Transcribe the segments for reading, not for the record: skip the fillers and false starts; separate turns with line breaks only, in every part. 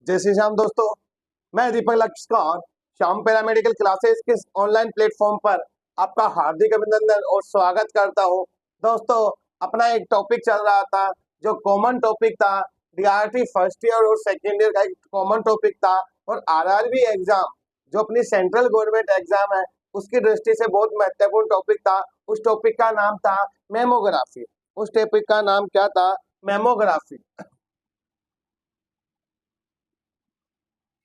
जय श्री श्याम दोस्तों, मैं दीपक लक्ष्कर श्याम पैरामेडिकल क्लासेस के ऑनलाइन प्लेटफॉर्म पर आपका हार्दिक अभिनंदन और स्वागत करता हूं। दोस्तों, अपना एक टॉपिक चल रहा था जो कॉमन टॉपिक था, डीआरटी फर्स्ट ईयर और सेकेंड ईयर का एक कॉमन टॉपिक था और आरआरबी एग्जाम जो अपनी सेंट्रल गवर्नमेंट एग्जाम है उसकी दृष्टि से बहुत महत्वपूर्ण टॉपिक था। उस टॉपिक का नाम था मेमोग्राफी। उस टॉपिक का नाम क्या था? मेमोग्राफी।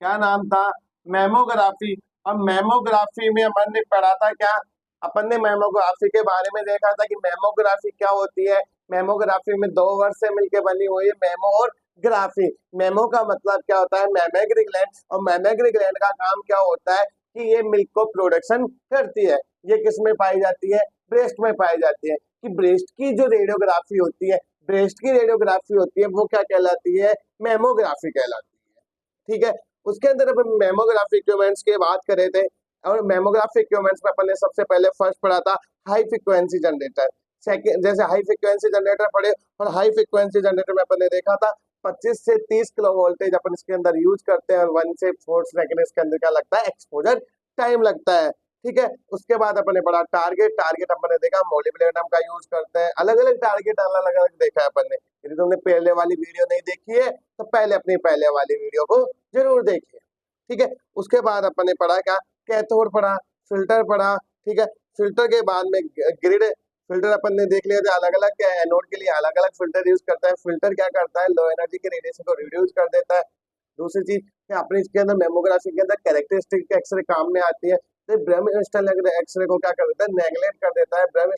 क्या नाम था? मेमोग्राफी। और मेमोग्राफी में अपन ने पढ़ा था क्या? अपन ने मेमोग्राफी के बारे में देखा था कि मेमोग्राफी क्या होती है। मेमोग्राफी में दो वर्ड से मिलकर बनी हुई है, मेमो और ग्राफी। मेमो का मतलब क्या होता है? मैमेग्री ग्लैंड। और मैमेग्री ग्लैंड का काम क्या होता है कि ये मिल्क को प्रोडक्शन करती है। ये किस में पाई जाती है? ब्रेस्ट में पाई जाती है। कि ब्रेस्ट की जो रेडियोग्राफी होती है, ब्रेस्ट की रेडियोग्राफी होती है, वो क्या कहलाती है? मेमोग्राफी कहलाती है। ठीक है। उसके अंदर अपन मेमोग्राफी इक्विपमेंट्स की बात कर रहे थे और मेमोग्राफी इक्विपमेंट्स में अपन ने सबसे पहले फर्स्ट पढ़ा था हाई फ्रीक्वेंसी जनरेटर। सेकंड, जैसे हाई फ्रीक्वेंसी जनरेटर पढ़े और हाई फ्रीक्वेंसी जनरेटर में अपन ने देखा था 25 से 30 किलो वोल्टेज अपन इसके अंदर यूज करते हैं और 1 से 4 सेकंड इसके अंदर क्या लगता है? एक्सपोजर टाइम लगता है। ठीक है। उसके बाद अपन ने पढ़ा टारगेट। टारगेट अपन ने देखा मोलिब्डेनम का यूज करते हैं। अलग अलग टारगेट अलग अलग देखा है अपन ने। यदि तुमने पहले वाली वीडियो नहीं देखी है तो पहले अपनी पहले वाली वीडियो को जरूर देखिए। ठीक है। उसके बाद अपन ने पढ़ा क्या? कैथोड पढ़ा, फिल्टर पढ़ा। ठीक है। फिल्टर के बाद में ग्रिड फिल्टर अपन ने देख लिया था। अलग अलग क्या है, एनोड के लिए अलग अलग फिल्टर यूज करता है। फिल्टर क्या करता है? लो एनर्जी के रेडिएशन को रिड्यूस कर देता है। दूसरी चीज अपने इसके अंदर मेमोग्राफी के अंदर कैरेक्टरिस्टिक एक्सरे काम में आती है। तो ब्रह्म एक्सरे को क्या कर देता है? नेगलेक्ट कर देता है। ब्रह्म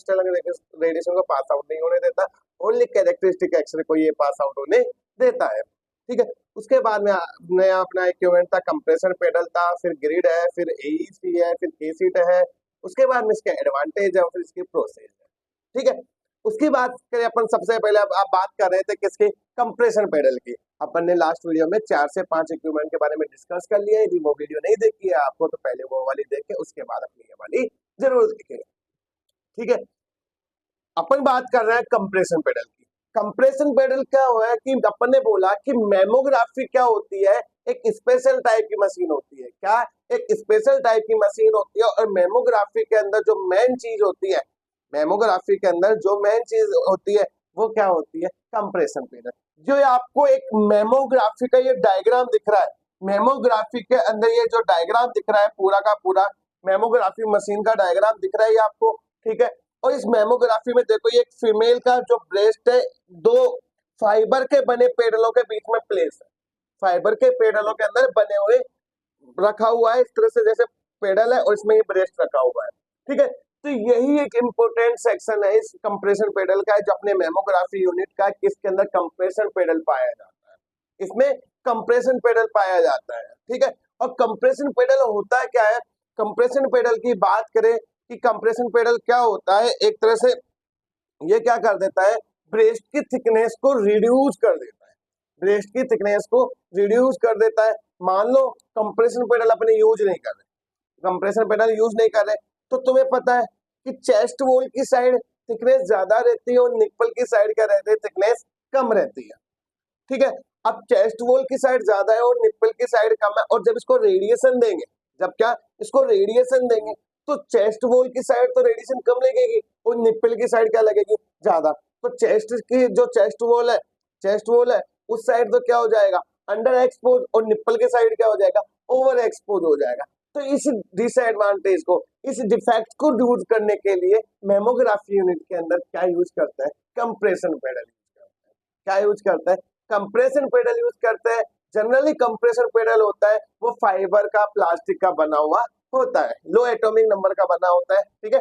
रेडिएशन को पास आउट नहीं होने देता, ओनली कैरेक्टरिस्टिक एक्सरे को ये पास आउट होने देता है। ठीक है। उसके बाद में नया अपना इक्विपमेंट था, कंप्रेसर पेडल था, फिर ग्रिड है, फिर एईसी है, फिर केसीट है। उसके बाद में इसके एडवांटेज है और फिर इसकी प्रोसेस है। ठीक है। उसकी बात करें अपन, सबसे पहले अब आप बात कर रहे थे किसकी? कंप्रेशन पेडल की। अपन ने लास्ट वीडियो में 4 से 5 इक्विपमेंट के बारे में डिस्कस कर लिया है। यदि वो वीडियो नहीं देखी है आपको तो पहले वो वाली देखे, उसके बाद अपनी ये वाली जरूर देखें। ठीक है। अपन बात कर रहे हैं कंप्रेशन पेडल की। कंप्रेशन पेडल क्या हुआ है कि अपन ने बोला कि मेमोग्राफी क्या होती है? एक स्पेशल टाइप की मशीन होती है। क्या? एक स्पेशल टाइप की मशीन होती है। और मेमोग्राफी के अंदर जो मेन चीज होती है, मेमोग्राफी के अंदर जो मेन चीज होती है वो क्या होती है? Compression pedal. जो आपको एक मेमोग्राफी का ये डायग्राम दिख रहा है, मेमोग्राफी के अंदर ये जो डायग्राम दिख रहा है पूरा का पूरा मेमोग्राफी मशीन का डायग्राम दिख रहा है ये आपको। ठीक है। और इस मेमोग्राफी में देखो, ये एक फीमेल का जो ब्रेस्ट है, दो फाइबर के बने पेडलों के बीच में प्लेस है। फाइबर के पेडलों के अंदर बने हुए रखा हुआ है इस तरह से, जैसे पेडल है और इसमें ये ब्रेस्ट रखा हुआ है। ठीक है। तो यही एक इम्पोर्टेंट सेक्शन है इस कंप्रेशन पेडल का, जो अपने मेमोग्राफी यूनिट का, किसके अंदर कंप्रेशन पेडल पाया जाता है। इसमें कंप्रेशन पेडल पाया जाता है। ठीक है। और कंप्रेशन पेडल होता है क्या है? कंप्रेशन पेडल की बात करें कि कंप्रेशन पेडल क्या होता है, एक तरह से ये क्या कर देता है? ब्रेस्ट की थिकनेस को रिड्यूस कर देता है। ब्रेस्ट की थिकनेस को रिड्यूस कर देता है। मान लो कंप्रेशन पेडल अपने यूज नहीं कर रहे, कंप्रेशन पेडल यूज नहीं कर रहे, तो तुम्हें पता है कि चेस्ट वॉल की साइड थिकनेस ज्यादा रहती है और निप्पल की साइड क्या रहती है? थिकनेस कम रहती है। ठीक है। अब चेस्ट वॉल की साइड ज्यादा है और निप्पल की साइड कम है, और जब इसको रेडिएशन देंगे, जब क्या इसको रेडिएशन देंगे तो चेस्ट वॉल की साइड तो रेडिएशन कम लगेगी और निप्पल की साइड क्या लगेगी? ज्यादा। तो चेस्ट की जो चेस्ट वॉल है उस साइड तो क्या हो जाएगा? अंडर एक्सपोज, और निप्पल के साइड क्या हो जाएगा? ओवर एक्सपोज हो जाएगा। तो इस डिसएडवांटेज को, इस डिफेक्ट को दूर करने के लिए मेमोग्राफी यूनिट के अंदर क्या यूज करता है? कंप्रेशन पेडल यूज करता है। क्या यूज करता है? कंप्रेशन पेडल यूज करते हैं। जनरली कंप्रेशन पेडल होता है वो फाइबर का, प्लास्टिक का बना हुआ होता है, लो एटॉमिक नंबर का बना होता है। ठीक है।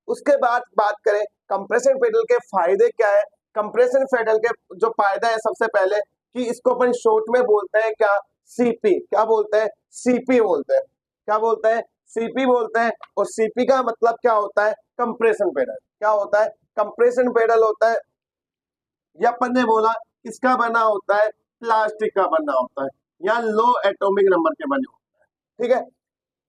उसके बाद बात करें कंप्रेशन पेडल के फायदे क्या है। कंप्रेशन पेडल के जो फायदा है, सबसे पहले कि इसको अपन शॉर्ट में बोलते हैं क्या? सीपी। क्या बोलते हैं? सीपी बोलते हैं। क्या बोलते हैं? सीपी बोलते हैं। और सीपी का मतलब क्या होता है? Compression pedal. क्या होता है? कंप्रेशन पेडल होता है, या अपन ने बोला किसका बना होता है? प्लास्टिक का बना होता है, या लो एटॉमिक नंबर के बने होते हैं। ठीक है।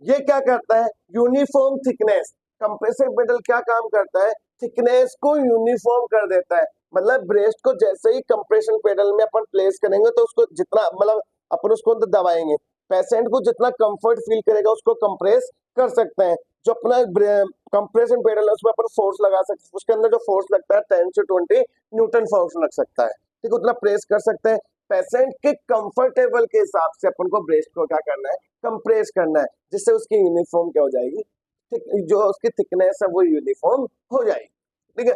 ये क्या करता है? Uniform thickness. कंप्रेशन पेडल क्या काम करता है? थिकनेस को यूनिफॉर्म कर देता है। मतलब ब्रेस्ट को जैसे ही कंप्रेशन पेडल में अपन प्लेस करेंगे तो उसको जितना, मतलब अपन उसको अंदर दबाएंगे, पेशेंट को जितना कंफर्ट फील करेगा उसको कंप्रेस कर सकते हैं। जो अपना कंप्रेशन पेडल है उसमें अपन फोर्स लगा सकते हैं, उसके अंदर जो फोर्स लगता है 10 से 20 न्यूटन फोर्स लग सकता है, ठीक है, उतना प्रेस कर सकते हैं। पेशेंट के कंफर्टेबल के हिसाब से अपन को ब्रेस्ट को क्या करना है, कंप्रेस करना है, जिससे उसकी यूनिफॉर्म क्या हो जाएगी, जो उसकी थिकनेस है वो यूनिफॉर्म हो जाएगी, ठीक है।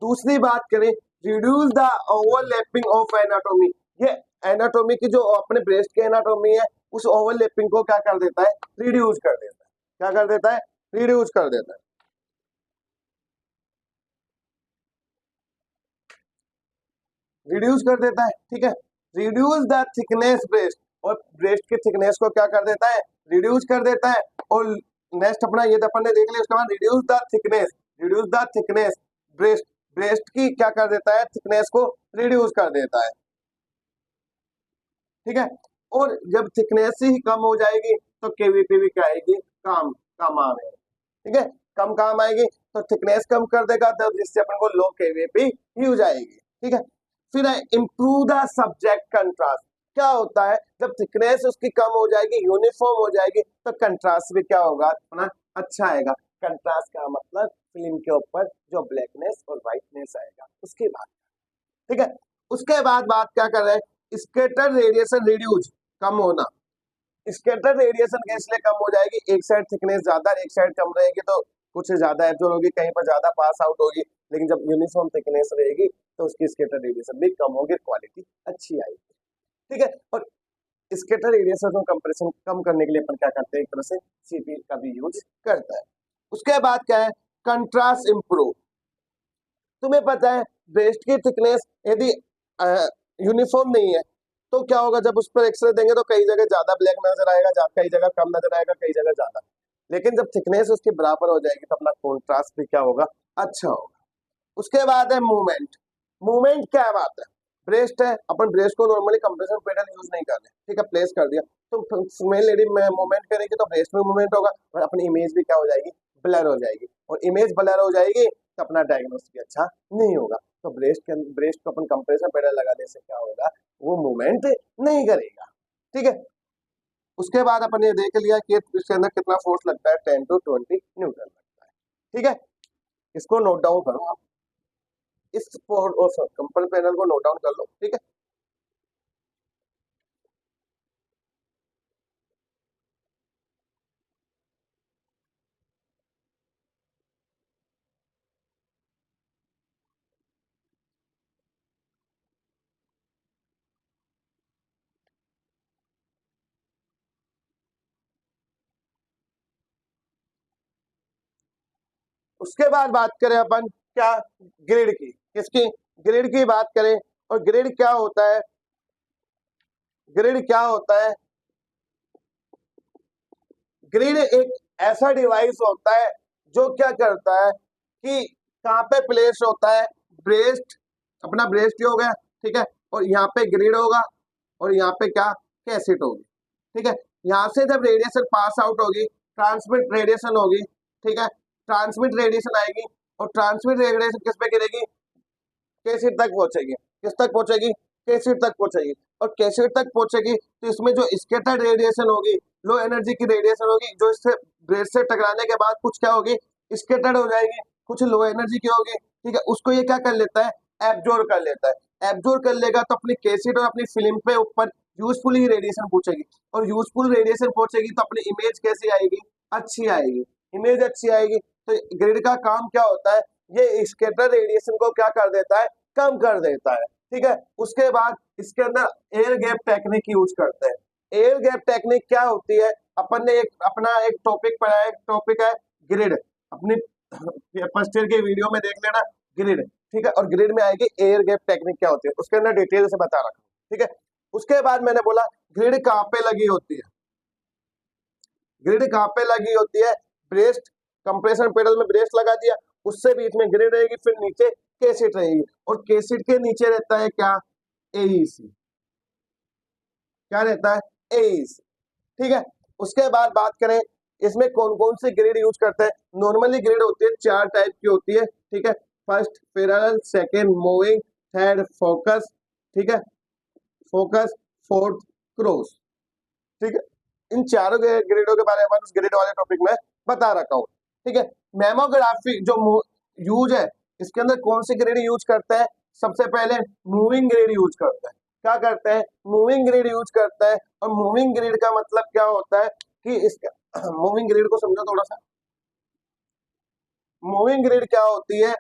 दूसरी बात करें, reduce the overlapping of anatomy, ये एनाटॉमी की जो अपने ब्रेस्ट की एनाटॉमी है उस ओवरलैपिंग को क्या कर देता है, रिड्यूस कर देता है। क्या कर देता है, रिड्यूस कर देता है, रिड्यूस कर देता है, ठीक है। रिड्यूस द थिकनेस ब्रेस्ट, और ब्रेस्ट की थिकनेस को क्या कर देता है, रिड्यूस कर देता है। और नेक्स्ट अपना ये अपन ने देख लिया, उसके बाद reduce the thickness, reduce the thickness breast, breast की क्या कर देता है, थिकनेस को रिड्यूस कर देता है, ठीक है। और जब थिकनेस ही कम हो जाएगी तो केवीपी भी क्या आएगी, काम कम आएगी, ठीक है, कम काम आएगी। तो थिकनेस कम कर देगा तब जिससे अपन को लो केवीपी ही हो जाएगी, ठीक है। फिर है इम्प्रूव द सब्जेक्ट कंट्रास्ट, क्या होता है जब थिकनेस उसकी कम हो जाएगी, यूनिफॉर्म हो जाएगी, तो कंट्रास्ट भी क्या होगा अपना, अच्छा आएगा। कंट्रास्ट का मतलब फिल्म के ऊपर जो ब्लैकनेस और व्हाइटनेस आएगा उसके बाद, ठीक है। उसके बाद बात क्या कर रहे हैं, स्कैटर रेडिएशन रिड्यूस, कम होना। स्कैटर रेडिएशन इसलिए कम हो जाएगी, एक साइड थिकनेस ज्यादा एक साइड कम रहेगी तो कुछ ज्यादा एब्जॉर्ब होगी, कहीं पर ज्यादा पास आउट होगी, लेकिन जब यूनिफॉर्म थिकनेस रहेगी तो उसकी स्कैटर रेडिएशन भी कम होगी, क्वालिटी अच्छी आएगी, ठीक है। और स्कैटर रेडिएशन को कंप्रेशन कम करने के लिए अपन क्या करते हैं, एक तरह से सीपी का भी यूज करता है। उसके बाद क्या है, कंट्रास्ट इंप्रूव। तुम्हें पता है ब्रेस्ट की थिकनेस यदि यूनिफॉर्म नहीं है तो क्या होगा, जब उस पर एक्सरे देंगे तो कई जगह ज्यादा ब्लैक नजर आएगा, कई जगह कम नजर आएगा, कई जगह ज्यादा। लेकिन जब थिकनेस उसकी बराबर हो जाएगी तो अपना कॉन्ट्रास्ट भी क्या होगा, अच्छा होगा। उसके बाद है मूवमेंट। मूवमेंट क्या बात है, ब्रेस्ट है, अपन ब्रेस्ट को नॉर्मली कंप्रेशन पेडल यूज नहीं कर रहे, ठीक है, प्लेस कर दिया, तो फीमेल लेडी में मूवमेंट करेगी तो ब्रेस्ट में मूवमेंट होगा और अपनी इमेज भी क्या हो जाएगी, ब्लर हो जाएगी। और इमेज ब्लर हो जाएगी तो अपना डायग्नोस्टिक अच्छा नहीं होगा। तो ब्रेस्ट को अपन कंप्रेशन पेडल लगाने से क्या होगा, वो मूवमेंट नहीं करेगा, ठीक है। उसके बाद अपन ये देख लिया कि इसके अंदर कितना फोर्स लगता है, 10 to 20 न्यूटन लगता है, ठीक है। इसको नोट डाउन करो आप, इस कंपन पैनल को नोट डाउन कर लो, ठीक है। उसके बाद बात करें अपन क्या, ग्रिड की, किसकी, ग्रिड की बात करें। और ग्रिड क्या होता है, ग्रिड क्या होता है, ग्रिड एक ऐसा डिवाइस होता है जो क्या करता है कि कहाँ पे प्लेस होता है, ब्रेस्ट, अपना ब्रेस्ट हो गया, ठीक है, और यहाँ पे ग्रिड होगा और यहाँ पे क्या, कैसेट होगी, ठीक है। यहाँ से जब रेडिएशन पास आउट होगी, ट्रांसमिट रेडिएशन होगी, ठीक है, ट्रांसमिट रेडिएशन आएगी और ट्रांसमिट रेडिएशन किस पे गिरेगी, कैसेट तक पहुंचेगी, किस तक पहुंचेगी, कैसेट तक पहुंचेगी। और कैसेट तक पहुंचेगी तो इसमें जो स्कैटर्ड रेडिएशन होगी, लो एनर्जी की रेडिएशन होगी, जो इससे ब्रेस्ट से टकराने के बाद कुछ क्या होगी, स्कैटर्ड हो जाएगी, कुछ लो एनर्जी की होगी, ठीक है, उसको ये क्या कर लेता है, एब्जॉर्ब कर लेता है। एब्जॉर्ब कर लेगा तो अपनी कैसेट और अपनी फिल्म पे ऊपर यूजफुल ही रेडिएशन पहुंचेगी, और यूजफुल रेडिएशन पहुंचेगी तो अपनी इमेज कैसी आएगी, अच्छी आएगी, इमेज अच्छी आएगी। तो ग्रिड का काम क्या होता है, ये स्कैटर रेडिएशन को क्या कर देता है, कम कर देता है, ठीक है। उसके बाद इसके अंदर एयर गैप टेक्निक यूज करते हैं। एयर गैप टेक्निक क्या होती है, अपन ने एक अपना एक टॉपिक पढ़ा है, टॉपिक है ग्रिड, अपनी फर्स्ट ईयर के वीडियो में देख लेना ग्रिड, ठीक है। और ग्रिड में आएगी एयर गैप टेक्निक क्या होती है, उसके अंदर डिटेल से बता रखा, ठीक है। उसके बाद मैंने बोला ग्रिड कहाँ पे लगी होती है, ग्रिड कहाँ पे लगी होती है, ब्रेस्ट, कंप्रेशन पेडल में ब्रेस्ट लगा दिया, उससे बीच में ग्रिड रहेगी, फिर नीचे कैसेट रहेगी, और कैसेट के नीचे रहता है क्या, एईसी, क्या रहता है, एईसी, ठीक है। उसके बाद बात करें इसमें कौन कौन से ग्रिड यूज करते हैं। नॉर्मली ग्रिड होती है 4 टाइप की होती है, ठीक है, first parallel, second moving, third focus, ठीक है, फोकस, फोर्थ क्रॉस, ठीक है, इन चारों ग्रेडों के बारे में उस ग्रेड वाले टॉपिक में बता रखा हूँ। ठीक है, मेमोग्राफी जो यूज है, इसके अंदर कौन सी ग्रेड यूज करते हैं? सबसे पहले मूविंग ग्रेड यूज करते हैं। क्या करते हैं? मूविंग ग्रेड यूज करता है। और मूविंग ग्रेड का मतलब क्या होता है कि इसका मूविंग ग्रेड को समझो थोड़ा सा। मूविंग ग्रेड क्या होती है?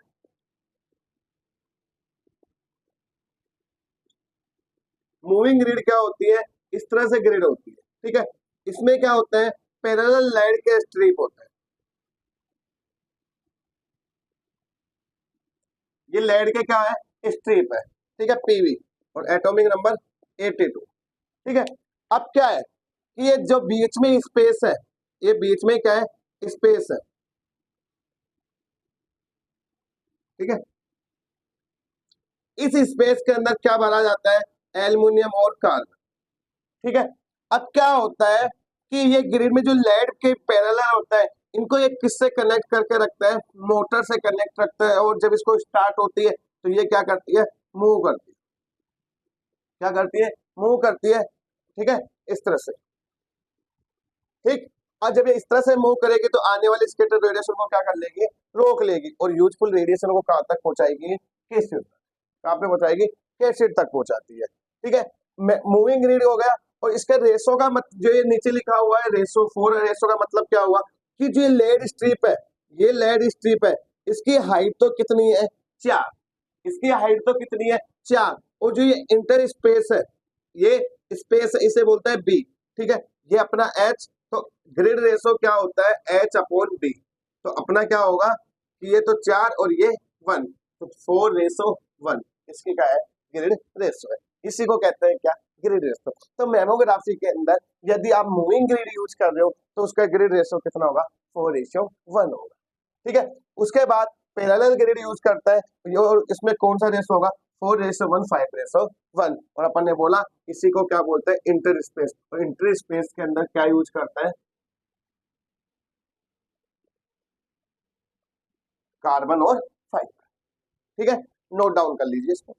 मूविंग ग्रिड क्या होती है? इस तरह से ग्रिड होती है। ठीक है, इसमें क्या होता है? पैरेलल लाइन के स्ट्रिप होता है। ये लेड के क्या है? स्ट्रिप है। ठीक है, पीवी, और एटॉमिक नंबर 82। ठीक है, अब क्या है कि ये जो बीच में स्पेस है, ये बीच में क्या है? स्पेस है। ठीक है, इस स्पेस के अंदर क्या भरा जाता है? एल्युमिनियम और कार्बन। ठीक है, अब क्या होता है कि ये ग्रिड में जो लेड के पैरेलल होता है, इनको ये किससे कनेक्ट करके रखता है? मोटर से कनेक्ट रखता है। और जब इसको स्टार्ट होती है तो ये क्या करती है? मूव करती है। क्या करती है? मूव करती है। ठीक है, इस तरह से। ठीक, और जब ये इस तरह से मूव करेगी तो आने वाले स्कैटर रेडिएशन को क्या कर लेगी? रोक लेगी, और यूजफुल रेडिएशन को कहां तक पहुंचाएगी? कैसेट तक। कहां पे पहुंचाएगी? कैसेट तक पहुंचाती है। ठीक है, मूविंग ग्रिड हो गया। और इसके रेशो का जो ये नीचे लिखा हुआ है रेशो 4, रेशो का मतलब क्या हुआ कि जो ये लेड स्ट्रिप है, ये लेड स्ट्रिप है, इसकी हाइट तो कितनी है? 4। इसकी हाइट तो कितनी है? 4। और जो ये इंटर स्पेस है, ये स्पेस इसे बोलता है बी। ठीक है, ये अपना एच। तो ग्रिड रेशो क्या होता है? H upon B. तो अपना क्या होगा कि ये तो 4 और ये 1, तो 4:1 इसकी क्या है? ग्रिड रेशो है। इसी को कहते हैं क्या? Grid ratio. तो मेमोग्राफी के अंदर यदि आप मूविंग ग्रिड यूज कर रहे हो तो उसका ग्रिड रेशो कितना होगा? 4:1 होगा। ठीक है, उसके बाद पैरेलल ग्रिड यूज करता है, और इसमें कौन सा रेशो होगा? 4:1, 5:1। और अपन ने बोला इसी को क्या बोलते हैं? Inter space. और इंटर स्पेस के अंदर क्या यूज करता है? कार्बन और फाइबर। ठीक है, नोट डाउन कर लीजिए इसको।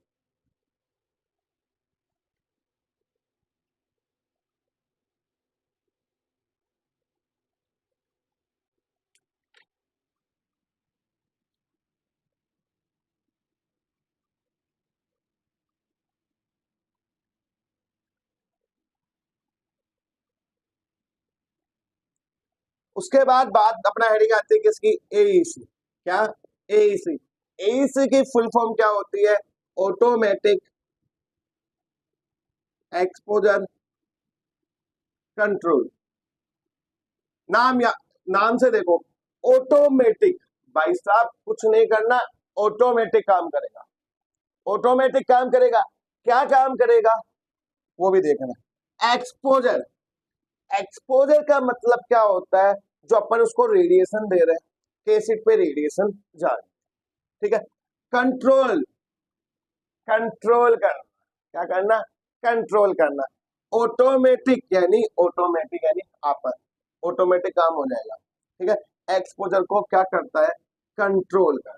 उसके बाद बात अपना हेडिंग आती है किसकी? एईसी। क्या? एईसी। एईसी की फुल फॉर्म क्या होती है? Automatic exposure control. नाम या नाम से देखो, ऑटोमेटिक। भाई साहब कुछ नहीं करना, ऑटोमेटिक काम करेगा। ऑटोमेटिक काम करेगा। क्या काम करेगा वो भी देखना। एक्सपोजर। एक्सपोजर का मतलब क्या होता है? जो अपन उसको रेडिएशन दे रहे हैं, कैसेट पे रेडिएशन जा रही है। ठीक है, कंट्रोल। कंट्रोल करना। क्या करना? कंट्रोल करना। ऑटोमेटिक यानी आपस ऑटोमेटिक काम हो जाएगा। ठीक है, एक्सपोजर को क्या करता है? कंट्रोल करता है।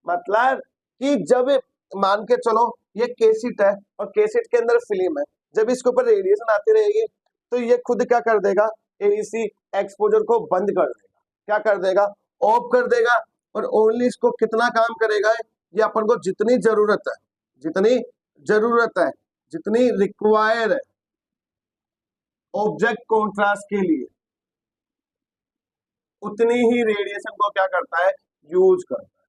मतलब कि जब मान के चलो ये कैसेट है और कैसेट के अंदर फिल्म है, जब इसके ऊपर रेडिएशन आती रहेगी तो ये खुद क्या कर देगा? एईसी एक्सपोजर को बंद कर देगा। क्या कर देगा? ऑफ कर देगा। और ओनली इसको कितना काम करेगा? ये अपन को जितनी जरूरत है, जितनी जरूरत है, जितनी रिक्वायर है ऑब्जेक्ट कॉन्ट्रास्ट के लिए, उतनी ही रेडिएशन को क्या करता है? यूज करता है।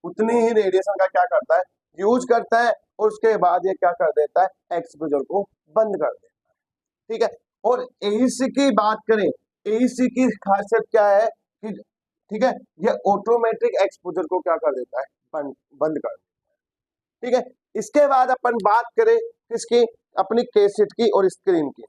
उतनी ही रेडिएशन का क्या करता है? यूज करता है। और उसके बाद ये क्या कर देता है? एक्सपोजर को बंद कर देता है। ठीक है, और एईसी की बात करें, एईसी की खासियत क्या है कि ठीक है, ये ऑटोमेटिक एक्सपोजर को क्या कर देता है? बंद कर देता है। ठीक है, इसके बाद अपन बात करें किसकी? अपनी कैसेट की और स्क्रीन की।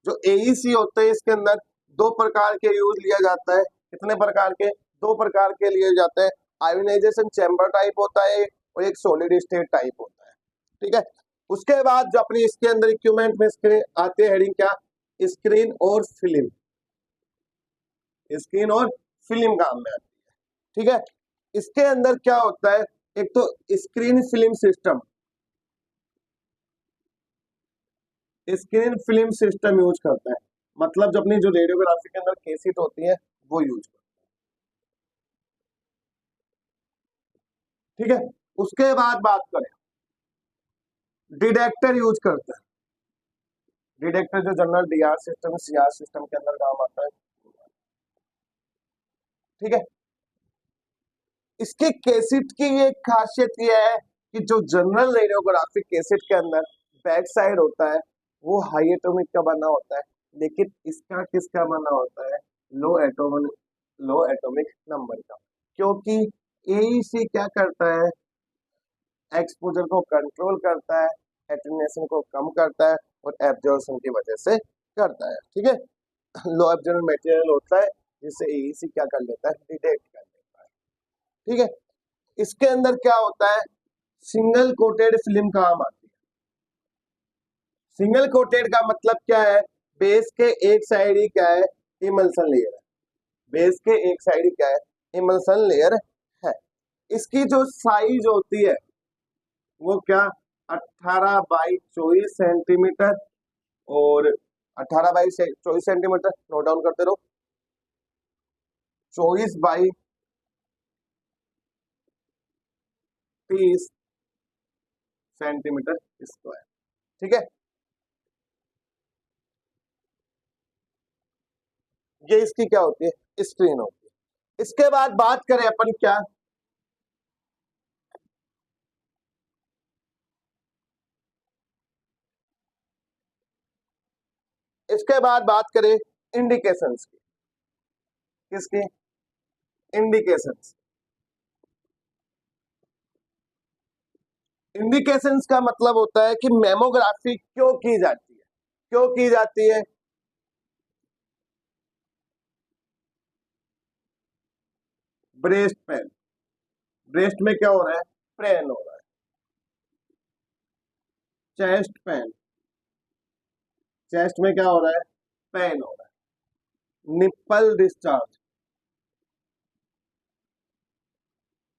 जो एईसी होते हैं इसके अंदर दो प्रकार के यूज लिया जाता है। कितने प्रकार के? दो प्रकार के लिए जाते हैं। आयोनाइजेशन चैम्बर टाइप होता है और एक सॉलिड स्टेट टाइप होता है। ठीक है, उसके बाद जो अपनी इसके अंदर इक्विपमेंट में स्क्रीन आते हैं, हेडिंग क्या? स्क्रीन और फिल्म। स्क्रीन और फिल्म काम में आती है। ठीक है, इसके अंदर क्या होता है, एक तो screen film system, screen film system use करता है, मतलब जो अपनी जो रेडियोग्राफी के अंदर कैसेट होती है वो यूज करता है। ठीक है, उसके बाद बात करें, डिटेक्टर यूज करता है। डिटेक्टर जो general DR system, CR system के अंदर काम आता है। ठीक है, इसके कैसेट की एक खासियत यह है कि जो जनरल रेडियोग्राफिक कैसेट के अंदर बैक साइड होता है वो हाई एटॉमिक का बना होता है, लेकिन इसका किसका बना होता है, लो एटॉमिक नंबर का, क्योंकि एईसी क्या करता है, एक्सपोजर को कंट्रोल करता है, एटेन्यूएशन को कम करता है और एब्जॉर्प्शन की वजह से करता है। ठीक है, लो एब्जॉर्बेंट मटेरियल होता है जिससे एईसी क्या कर लेता है, डिटेक्ट कर लेता है। ठीक है, इसके अंदर क्या होता है, सिंगल कोटेड फिल्म काम आती है। सिंगल कोटेड का मतलब क्या है, बेस के एक साइड ही क्या है, इमल्सन लेयर है। बेस के एक साइड ही क्या है, इमल्सन लेयर है। इसकी जो साइज होती है वो क्या, 18 बाई 24 सेंटीमीटर, और 18 बाई 24 सेंटीमीटर, नोट डाउन करते रहो, 24 बाई 30 सेंटीमीटर स्क्वायर। ठीक है, ये इसकी क्या होती है, स्क्रीन होती है। इसके बाद बात करें अपन क्या, इसके बाद बात करें इंडिकेशंस की, किसकी, इंडिकेशंस। इंडिकेशंस का मतलब होता है कि मेमोग्राफी क्यों की जाती है, क्यों की जाती है। ब्रेस्ट पेन, ब्रेस्ट में क्या हो रहा है, पेन हो रहा है। चेस्ट पेन, चेस्ट में क्या हो रहा है, पेन हो रहा है। निप्पल डिस्चार्ज,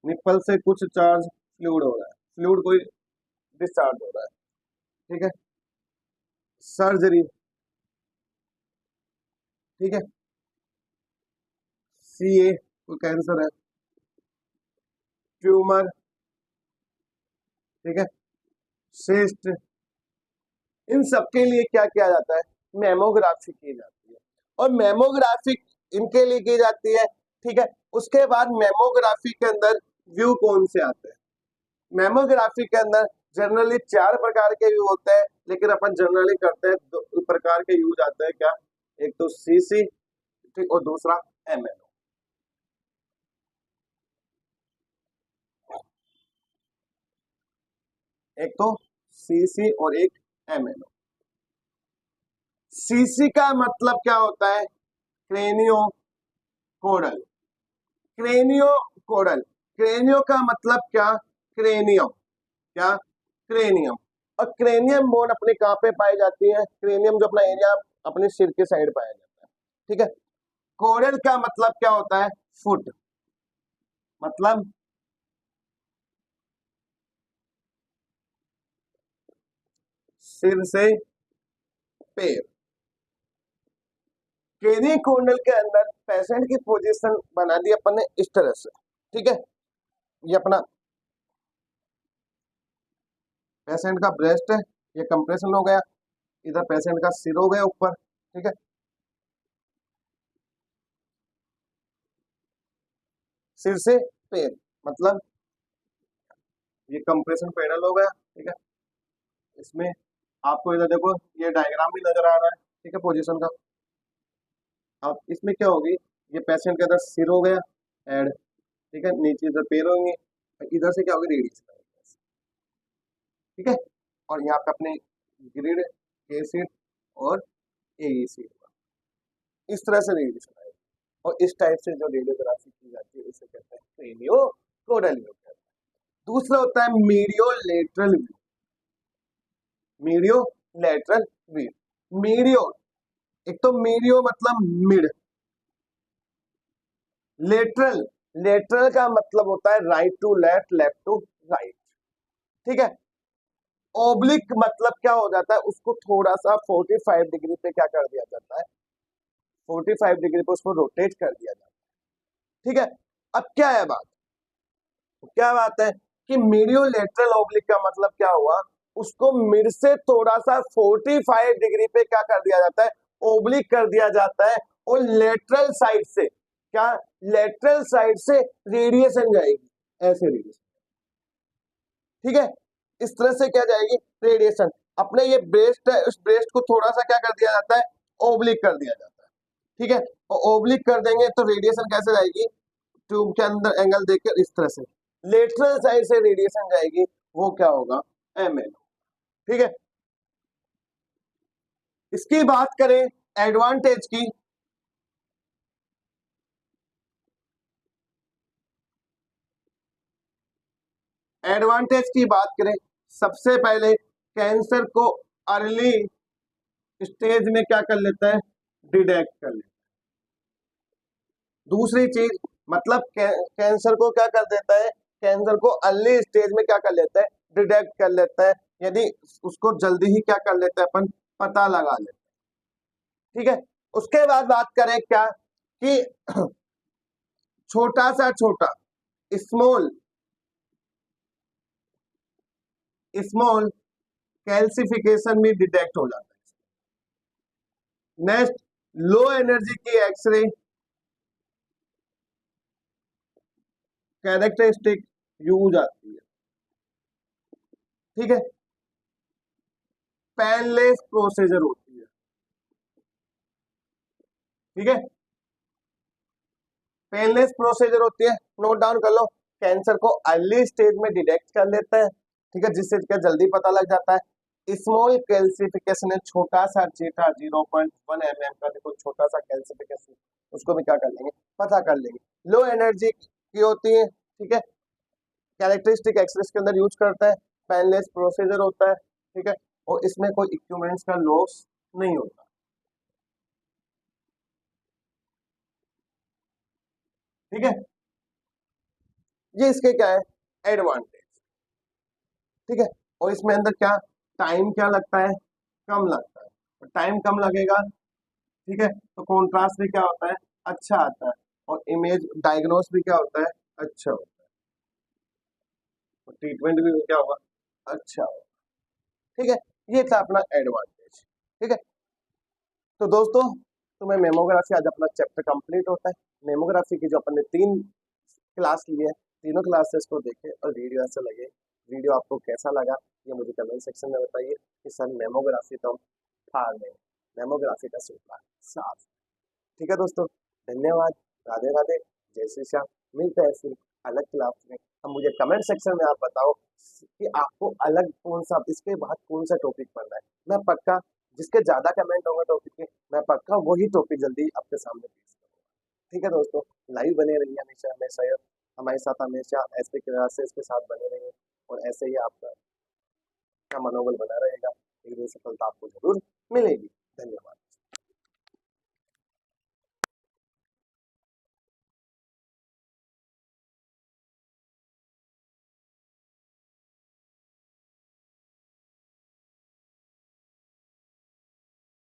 निप्पल से कुछ चार्ज फ्लूइड हो रहा है, फ्लूइड कोई डिस्चार्ज हो रहा है। ठीक है, सर्जरी, ठीक है, सीए कोई कैंसर है, ट्यूमर, ठीक है, सिस्ट, इन सबके लिए क्या किया जाता है, मेमोग्राफी की जाती है। और मेमोग्राफी इनके लिए की जाती है। ठीक है, उसके बाद मेमोग्राफी के अंदर व्यू कौन से आते हैं, मेमोग्राफी के अंदर जनरली 4 प्रकार के व्यू होते हैं, लेकिन अपन जनरली करते हैं 2 प्रकार के यूज आते हैं, क्या, एक तो सीसी, ठीक, और दूसरा एमएनओ। एक तो सीसी और एक एमएनओ। सीसी का मतलब क्या होता है, क्रेनियो कोडल, क्रेनियो कोडल, क्रेनियो का मतलब क्या, क्रेनियम, क्या, क्रेनियम। और क्रेनियम बोन अपने कहाँ पे पाई जाती है, क्रेनियम जो अपना एरिया अपने सिर के साइड पाया जाता है। ठीक है, कोडल का मतलब क्या होता है, फुट, मतलब सिर से पैर। क्रेनी कोडल के अंदर पेशेंट की पोजीशन बना दी अपन ने इस तरह से। ठीक है, ये अपना पेशेंट का ब्रेस्ट है, ये कंप्रेशन हो गया, इधर पेशेंट का सिर हो गया ऊपर। ठीक है, सिर से पैर, मतलब ये कंप्रेशन पैनल हो गया। ठीक है, इसमें आपको इधर देखो ये डायग्राम भी नजर आ रहा है। ठीक है, पोजीशन का। अब इसमें क्या होगी, ये पेशेंट के अंदर सिर हो गया हेड, ठीक है, नीचे इधर पैर होंगे, इधर से क्या होगी, रेडियस। ठीक है, और यहाँ पे अपने ग्रिड, एसिड और एईसी होगा, इस तरह से रेडिएशन आएगा। और इस टाइप से जो रेडियोग्राफी की जाती है इसे कहते हैं क्रेनियो कोडल व्यू। दूसरा होता है medio lateral view, medio lateral view. Medio, एक तो मीडियो मतलब मिड, लेटरल लेटरल का मतलब होता है right to left, left to right, ठीक है। ओब्लिक मतलब क्या हो जाता है, उसको थोड़ा सा 45 डिग्री पे क्या कर दिया जाता है, 45 डिग्री पे उसको रोटेट कर दिया जाता है, ठीक है। अब क्या है बात, क्या बात है कि मीडियो लेटरल ओब्लिक का मतलब क्या हुआ, उसको मिड से थोड़ा सा 45 डिग्री पे क्या कर दिया जाता है, ओब्लिक कर दिया जाता है, और लेटरल साइड से क्या, लेटरल साइड से रेडिएशन जाएगी, ऐसे रेडिएशन, ठीक है। इस तरह से क्या जाएगी, रेडिएशन। अपने ये ब्रेस्ट है, उस ब्रेस्ट को थोड़ा सा क्या कर दिया जाता है, ओब्लिक कर दिया जाता है, ठीक है। और ओब्लिक कर देंगे तो रेडिएशन कैसे जाएगी, ट्यूब के अंदर एंगल देखकर इस तरह से लेटरल साइड से रेडिएशन जाएगी, वो क्या होगा, एमएल, ठीक है। इसकी बात करें एडवांटेज की, एडवांटेज की बात करें, सबसे पहले कैंसर को अर्ली स्टेज में क्या कर लेता है, डिटेक्ट कर लेता है। दूसरी चीज मतलब कैंसर को क्या कर देता है, कैंसर को अर्ली स्टेज में क्या कर लेता है, डिटेक्ट कर लेता है, यदि उसको जल्दी ही क्या कर लेता है, अपन पता लगा लेते हैं, ठीक है। उसके बाद बात करें क्या कि छोटा सा छोटा, स्मॉल स्मॉल कैल्सिफिकेशन भी डिटेक्ट हो जाता है। नेक्स्ट, लो एनर्जी की एक्सरे कैरेक्टरिस्टिक यूज आती है, ठीक है। पेनलेस प्रोसीजर होती है, ठीक है, पेनलेस प्रोसीजर होती है, नोट डाउन कर लो। कैंसर को अर्ली स्टेज में डिटेक्ट कर लेता है, ठीक है, जिससे क्या जल्दी पता लग जाता है। स्मॉल कैल्सिफिकेशन है, छोटा सा चेटा 0.1 mm का, देखो छोटा सा कैल्सिफिकेशन, उसको भी क्या कर लेंगे, पता कर लेंगे। लो एनर्जी की होती है, ठीक है, कैरेक्टरिस्टिक एक्सरेस के अंदर यूज करता है, पेनलेस प्रोसीजर होता है, ठीक है, और इसमें कोई इक्विपमेंट्स का लॉस नहीं होता, ठीक है। ये इसके क्या है, एडवांटेज, ठीक है। और इसमें अंदर क्या, टाइम क्या लगता है, कम लगता है, तो टाइम कम लगेगा, ठीक है, तो कॉन्ट्रास्ट भी क्या होता है, अच्छा आता है, और इमेज डायग्नोस भी क्या होता है, अच्छा होता है, ट्रीटमेंट भी क्या होगा, अच्छा होगा, ठीक है। ये था अपना एडवांटेज, ठीक है। तो दोस्तों, तुम्हें मेमोग्राफी आज अपना चैप्टर कंप्लीट होता है। मेमोग्राफी की जो अपन ने 3 क्लास लिए हैं, तीनों क्लासेस को देखे और वीडियो ऐसे लगे, वीडियो आपको कैसा लगा ये मुझे कमेंट सेक्शन में बताइए कि सर मेमोग्राफी तो हम फाड़ दें, मेमोग्राफी का सूत्र साफ, ठीक है दोस्तों। धन्यवाद, राधे राधे, जय श्री श्याम। मिलते हैं फिर अलग क्लास में। अब मुझे कमेंट सेक्शन में आप बताओ कि आपको अलग कौन सा, इसके बाद कौन सा टॉपिक पढ़ना है, मैं पक्का, जिसके ज्यादा कमेंट होंगे टॉपिक के, मैं पक्का वही टॉपिक जल्दी आपके सामने पेश करूंगा, ठीक है दोस्तों। लाइव बने रहिए हमेशा हमेशा, हमारे साथ हमेशा ऐसे क्लासेस के साथ बने रहिए, और ऐसे ही आपका मनोबल बना रहेगा, एक दिन सफलता आपको जरूर मिलेगी। धन्यवाद।